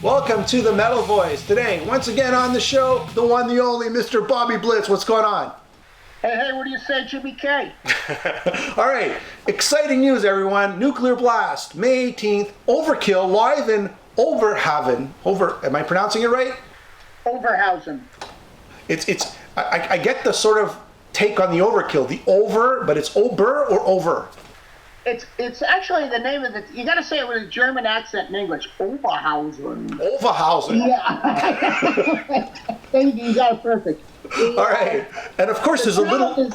Welcome to the Metal Voice. Today, once again on the show, the one, the only, Mr. Bobby Blitz. What's going on? Hey, what do you say, Jimmy K? All right, exciting news, everyone. Nuclear Blast, May 18th, Overkill, live in Overhausen. Am I pronouncing it right? Overhausen. I get the sort of take on the Overkill, the over, but it's Ober or over? It's actually the name of the. You got to say it with a German accent in English. Overhausen. Overhausen. Yeah. You got it perfect. All right, and of course there's a little.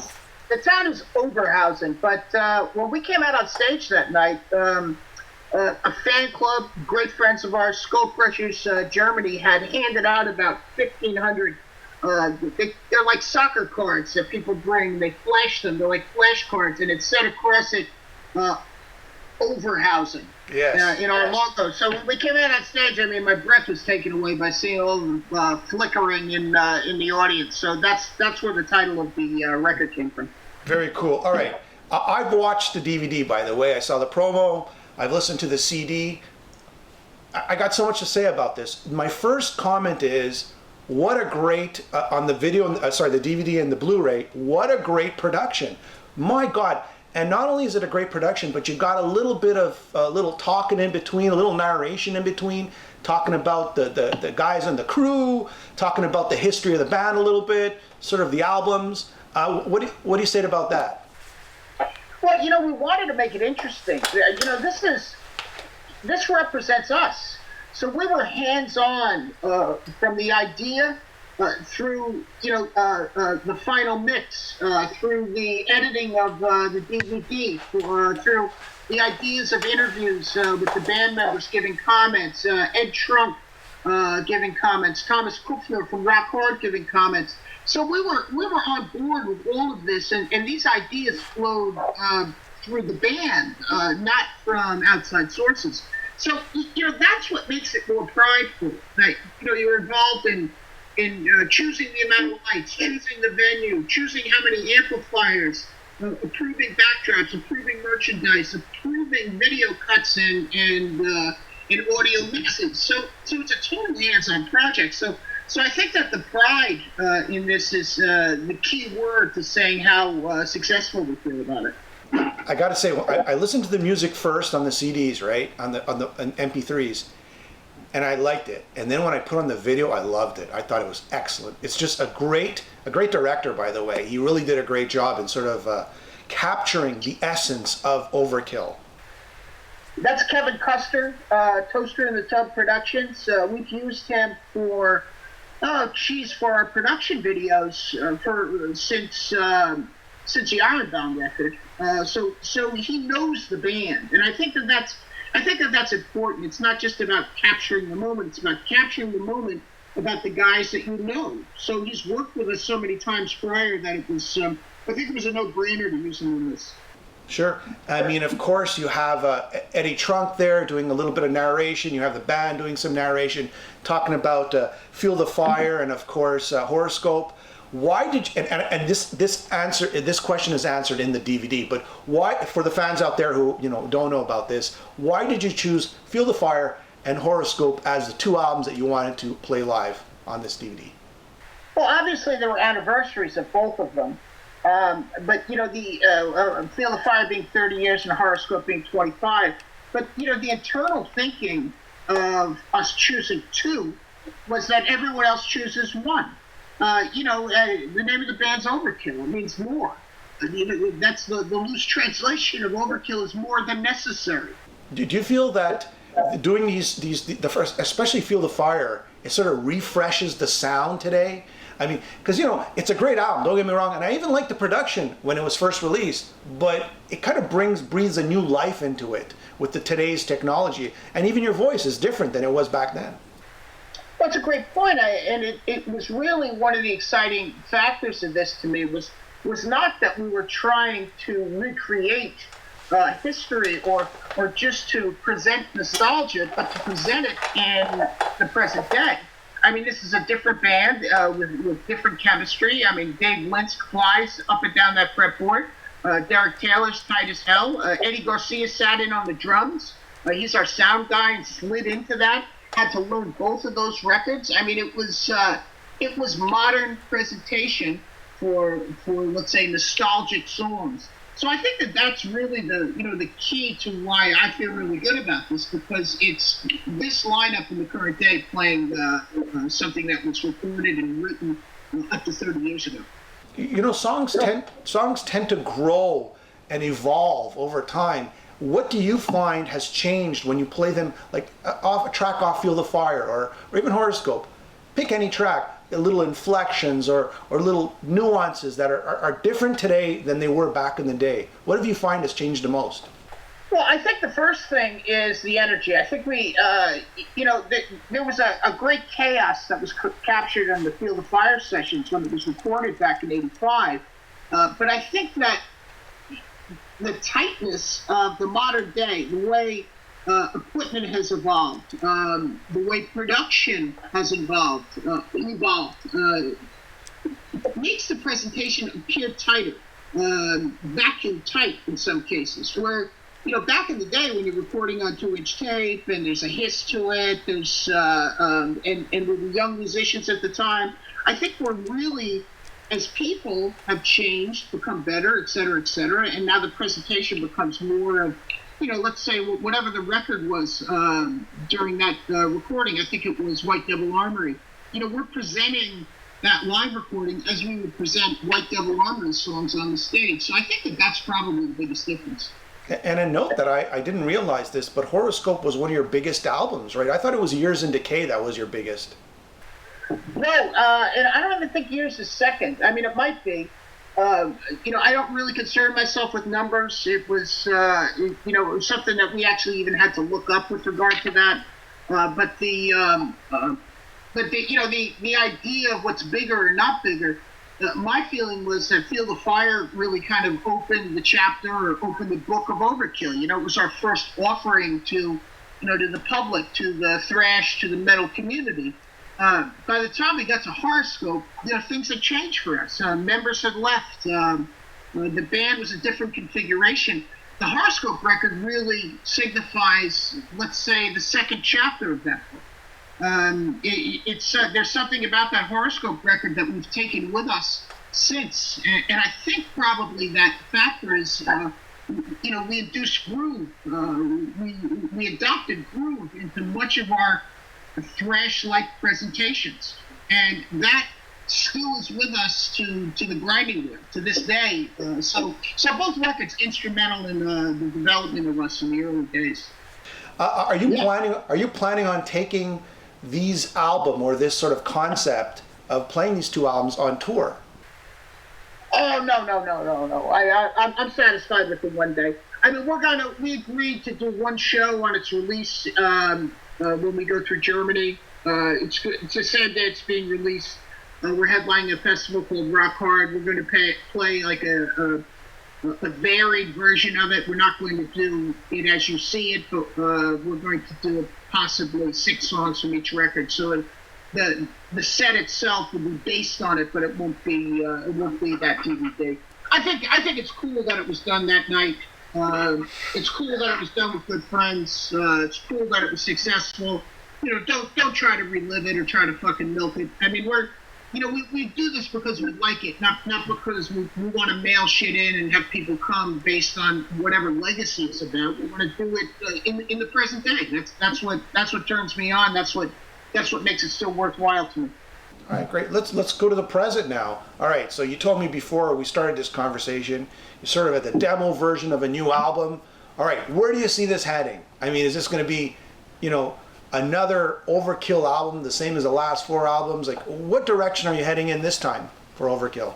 The town is Overhausen, but when we came out on stage that night, a fan club, great friends of ours, Coast Thrashers Germany, had handed out about 1,500. They're like soccer cards that people bring. They flash them. They're like flashcards, and it said across it, Overhausen. Yes. In our logo. So when we came out on stage, I mean, my breath was taken away by seeing all the flickering in the audience. So that's where the title of the record came from. Very cool. All right. I've watched the DVD, by the way. I saw the promo. I've listened to the CD. I got so much to say about this. My first comment is, what a great, on the video, the DVD and the Blu Ray, what a great production. My God. And not only is it a great production, but you got a little bit of little talking in between, a little narration in between, talking about the guys on the crew, talking about the history of the band a little bit, sort of the albums. What do you say about that? Well, we wanted to make it interesting. This represents us. So we were hands-on from the idea through the final mix, through the editing of the DVD, through the ideas of interviews with the band members giving comments, Ed Trunk giving comments, Thomas Kupfner from Rock Hard giving comments. So we were on board with all of this, and these ideas flowed through the band, not from outside sources. So that's what makes it more prideful. That you're involved in choosing the amount of lights, choosing the venue, choosing how many amplifiers, approving backdrops, approving merchandise, approving video cuts and audio mixes. So it's a total hands-on project. So I think that the pride in this is the key word to saying how successful we feel about it. I got to say, I listened to the music first on the CDs, right, on the MP3s. And I liked it. And then when I put on the video, I loved it. I thought it was excellent. It's just a great director, by the way. He really did a great job in sort of capturing the essence of Overkill. That's Kevin Custer, Toaster in the Tub Productions. We've used him for our production videos since the Ironbound record. So he knows the band, and I think that's important. It's not just about capturing the moment. It's about capturing the moment about the guys that you know. So he's worked with us so many times prior that it was, I think it was a no-brainer to use him in this. Sure. I mean, of course, you have Eddie Trunk there doing a little bit of narration. You have the band doing some narration, talking about Feel the Fire and, of course, Horrorscope. Why did you, and this question is answered in the DVD, but why, for the fans out there who don't know about this, why did you choose Feel the Fire and Horrorscope as the two albums that you wanted to play live on this DVD? Well, obviously there were anniversaries of both of them, but the Feel the Fire being 30 years and Horrorscope being 25. But the internal thinking of us choosing two was that everyone else chooses one. The name of the band's Overkill. It means more. That's the loose translation of Overkill is more than necessary. Did you feel that doing the first, especially Feel the Fire, it sort of refreshes the sound today? I mean, because it's a great album, don't get me wrong, and I even liked the production when it was first released, but it kind of breathes a new life into it with today's technology, and even your voice is different than it was back then. Well, it's a great point, and it was really one of the exciting factors of this to me was not that we were trying to recreate history or just to present nostalgia, but to present it in the present day. I mean, this is a different band with different chemistry. I mean, Dave Linsk flies up and down that fretboard. Derek Taylor's tight as hell. Eddie Garcia sat in on the drums. He's our sound guy and slid into that. had to learn both of those records. I mean, it was modern presentation for let's say nostalgic songs. So I think that that's really the key to why I feel really good about this, because it's this lineup in the current day playing something that was recorded and written up to 30 years ago. You know, songs tend to grow and evolve over time. What do you find has changed when you play them, like off a track off Feel the Fire or even Horrorscope? Pick any track, little inflections or little nuances that are different today than they were back in the day. What have you find has changed the most? Well, I think the first thing is the energy. I think there was a great chaos that was captured on the Feel the Fire sessions when it was recorded back in '85. But I think that the tightness of the modern day, the way equipment has evolved, the way production has evolved, makes the presentation appear tighter, vacuum tight in some cases. Where, back in the day when you're recording on 2-inch tape and there's a hiss to it, there's and we were young musicians at the time, I think we're really, as people have changed, become better, et cetera, and now the presentation becomes more of, let's say whatever the record was during that recording. I think it was White Devil Armory. We're presenting that live recording as we would present White Devil Armory songs on the stage. So I think that that's probably the biggest difference. And a note that I didn't realize this, but Horrorscope was one of your biggest albums, right? I thought it was Years in Decay that was your biggest. No, and I don't even think Years is second. I mean, it might be. I don't really concern myself with numbers. It was, it was something that we actually even had to look up with regard to that. But the idea of what's bigger or not bigger, my feeling was that Feel the Fire really kind of opened the chapter or opened the book of Overkill. It was our first offering to the public, to the thrash, to the metal community. By the time we got to Horrorscope, things had changed for us. Members had left. The band was a different configuration. The Horrorscope record really signifies, let's say, the second chapter of that book. There's something about that Horrorscope record that we've taken with us since, and I think probably that factor is, we induced groove. We adopted groove into much of our thrash-like presentations, and that still is with us to the grinding wheel to this day. So both records instrumental in the development of us in the early days. Are you planning on taking these album or this sort of concept of playing these two albums on tour? Oh no! I'm satisfied with the one day. I mean, we agreed to do one show on its release when we go through Germany. It's the same day it's being released. We're headlining a festival called Rock Hard. We're going to play like a varied version of it. We're not going to do it as you see it, but we're going to do possibly 6 songs from each record. So the set itself will be based on it, but it won't be that DVD. I think it's cool that it was done that night. It's cool that it was done with good friends. It's cool that it was successful. Don't try to relive it or try to fucking milk it. I mean, we do this because we like it, not because we want to mail shit in and have people come based on whatever legacy it's about. We want to do it in the present day. That's what turns me on. That's what makes it still worthwhile to me. All right, great. Let's go to the present now. All right, so you told me before we started this conversation, you're sort of at the demo version of a new album. All right, where do you see this heading? I mean, is this going to be, another Overkill album, the same as the last 4 albums? Like, what direction are you heading in this time for Overkill?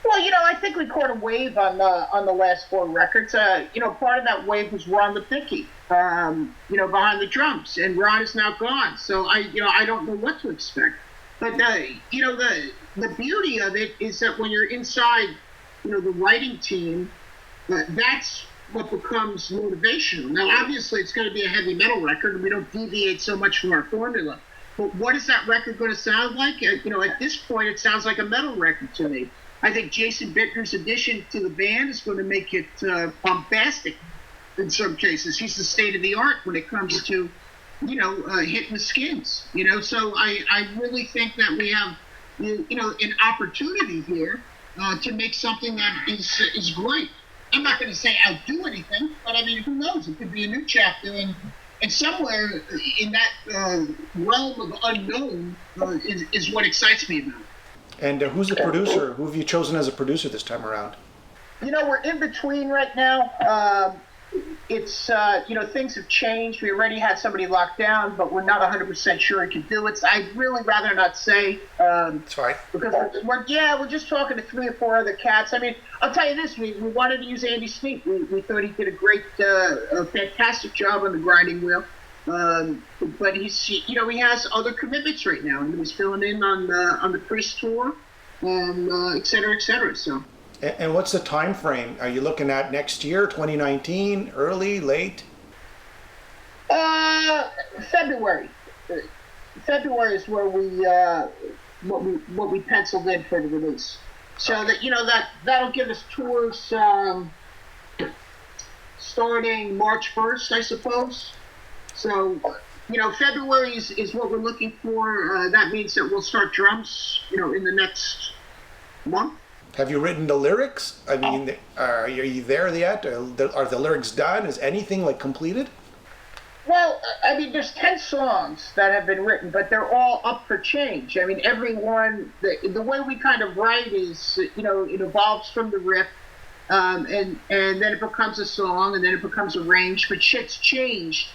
Well, I think we caught a wave on the last 4 records. Part of that wave was Ron Lipnicki, behind the drums, and Ron is now gone. So I don't know what to expect. But the beauty of it is that when you're inside, the writing team, that's what becomes motivational. Now, obviously, it's going to be a heavy metal record, and we don't deviate so much from our formula. But what is that record going to sound like? At this point, it sounds like a metal record to me. I think Jason Bittner's addition to the band is going to make it bombastic in some cases. He's the state of the art when it comes to hitting the skins. So I really think that we have an opportunity here to make something that is great. I'm not going to say outdo anything, but I mean, who knows? It could be a new chapter, and somewhere in that realm of unknown is what excites me about it. And who's the producer? Who have you chosen as a producer this time around? We're in between right now. It's, things have changed. We already had somebody locked down, but we're not 100% sure he can do it. So I'd really rather not say. That's fine. Because we're just talking to 3 or 4 other cats. I mean, I'll tell you this: we wanted to use Andy Sneak. We thought he did a fantastic job on the grinding wheel. But he has other commitments right now, and he's filling in on the Priest tour, et cetera, et cetera. So. And what's the time frame? Are you looking at next year, 2019, early, late? February. February is where we penciled in for the release. So that'll give us tours starting March 1st, I suppose. So February is what we're looking for. That means that we'll start drums, in the next month. Have you written the lyrics? I mean, are you there yet? Are the lyrics done? Is anything completed? Well, I mean, there's 10 songs that have been written, but they're all up for change. I mean, everyone, the way we kind of write is, it evolves from the riff, and then it becomes a song, and then it becomes arranged, but shit's changed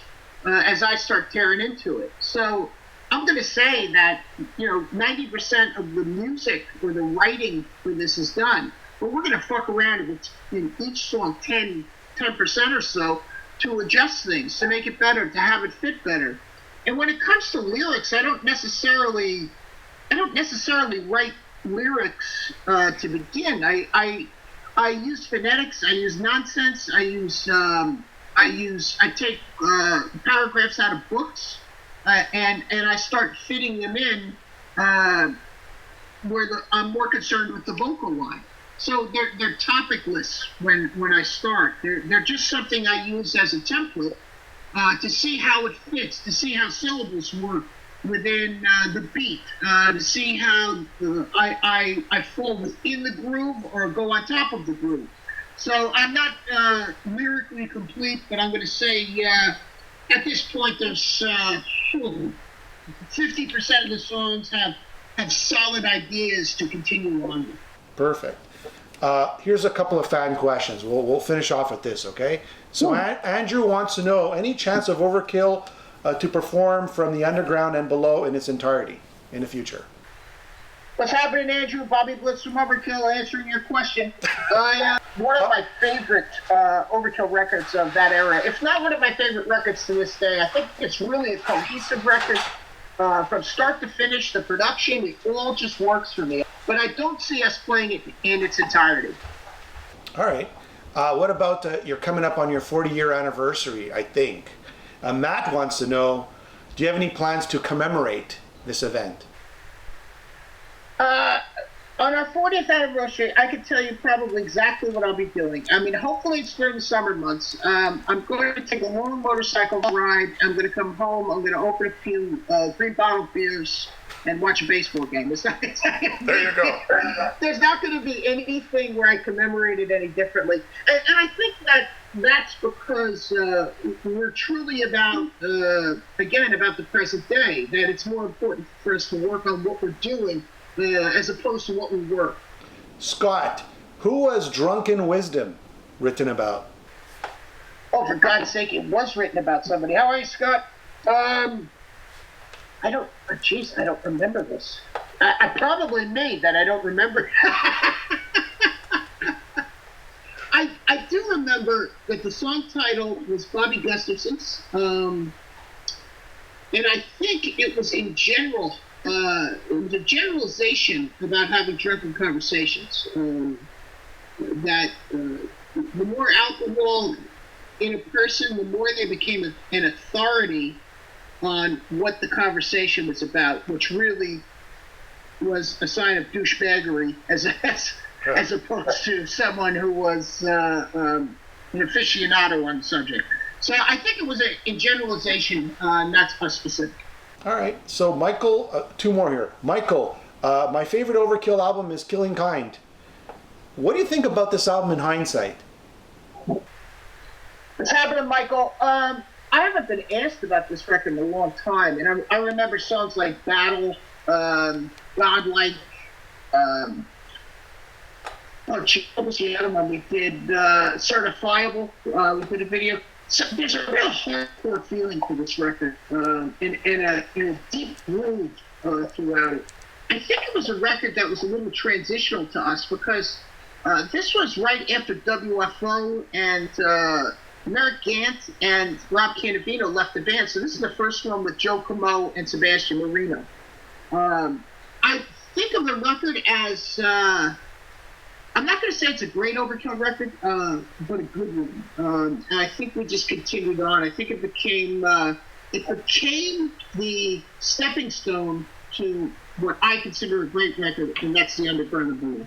as I start tearing into it. So I'm going to say that, 90% of the music or the writing for this is done. But we're going to fuck around with in each song 10% or so to adjust things, to make it better, to have it fit better. And when it comes to lyrics, I don't necessarily write lyrics to begin. I use phonetics, I use nonsense, I take paragraphs out of books. And I start fitting them in where I'm more concerned with the vocal line. So they're topicless when I start. They're just something I use as a template to see how it fits, to see how syllables work within the beat, to see how I fall within the groove or go on top of the groove. So I'm not lyrically complete, but I'm going to say at this point there's 50% of the songs have solid ideas to continue on with. Perfect. Here's a couple of fan questions. We'll finish off with this, okay? So Andrew wants to know, any chance of Overkill to perform from the underground and below in its entirety in the future? What's happening, Andrew? Bobby Blitz from Overkill answering your question. One of my favorite Overkill records of that era, if not one of my favorite records to this day. I think it's really a cohesive record. From start to finish, the production, it all just works for me. But I don't see us playing it in its entirety. All right. What about, you're coming up on your 40-year anniversary, I think. Matt wants to know, do you have any plans to commemorate this event? On our 40th anniversary, I can tell you probably exactly what I'll be doing. I mean, hopefully it's during the summer months. I'm going to take a long motorcycle ride. I'm going to come home. I'm going to open a few 3-bottle beers and watch a baseball game. There you go. There's not going to be anything where I commemorate it any differently. And I think that's because we're truly about the present day, that it's more important for us to work on what we're doing as opposed to what we were. Scott, who was Drunken Wisdom written about? Oh, for God's sake, it was written about somebody. How are you, Scott? I don't remember this. I probably made that. I don't remember. I do remember that the song title was Bobby Gustafson's, and I think it was in general. It was a generalization about having drunken conversations. That the more alcohol in a person, the more they became an authority on what the conversation was about, which really was a sign of douchebaggery as opposed to someone who was an aficionado on the subject. So I think it was in generalization, not specific. All right. So Michael, two more here. Michael, my favorite Overkill album is Killing Kind. What do you think about this album in hindsight? What's happening, Michael? I haven't been asked about this record in a long time, and I remember songs like Battle, Godlike, what was the other one we did? Certifiable. We did a video. So there's a real hardcore feeling to this record, in a deep groove throughout it. I think it was a record that was a little transitional to us because this was right after WFO and Merrick Gant and Rob Cannavino left the band. So this is the first one with Joe Coma and Sebastian Marino. I think of the record as, I'm not going to say it's a great Overkill record, but a good one. And I think we just continued on. I think it became the stepping stone to what I consider a great record, and that's the Underground Blue.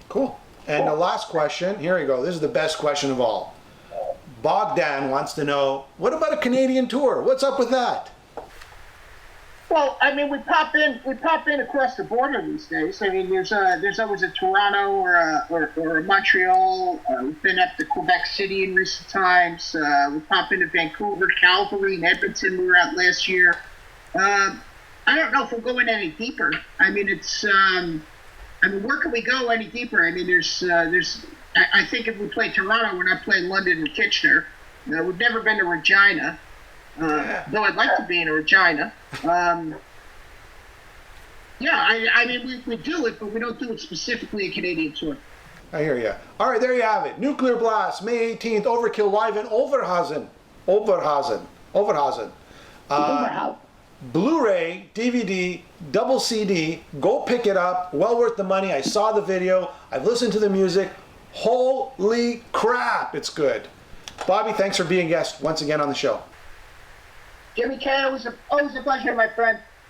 Cool. And the last question, here we go. This is the best question of all. Bogdan wants to know, what about a Canadian tour? What's up with that? Well, I mean, we pop in across the border these days. I mean, there's always a Toronto or a Montreal. We've been up to Quebec City in recent times. We pop into Vancouver, Calgary, and Edmonton. We were out last year. I don't know if we're going any deeper. I mean, where can we go any deeper? I mean, I think if we play Toronto, we're not playing London and Kitchener. We've never been to Regina. Though I'd like to be in a Regina. I mean, we do it, but we don't do it specifically a Canadian tour. I hear you. All right, there you have it. Nuclear Blast, May 18th, Overkill live in Overhausen. Blu-ray, DVD, double CD. Go pick it up. Well worth the money. I saw the video. I've listened to the music. Holy crap, it's good. Bobby, thanks for being a guest once again on the show. Jimmy K, always a pleasure, my friend.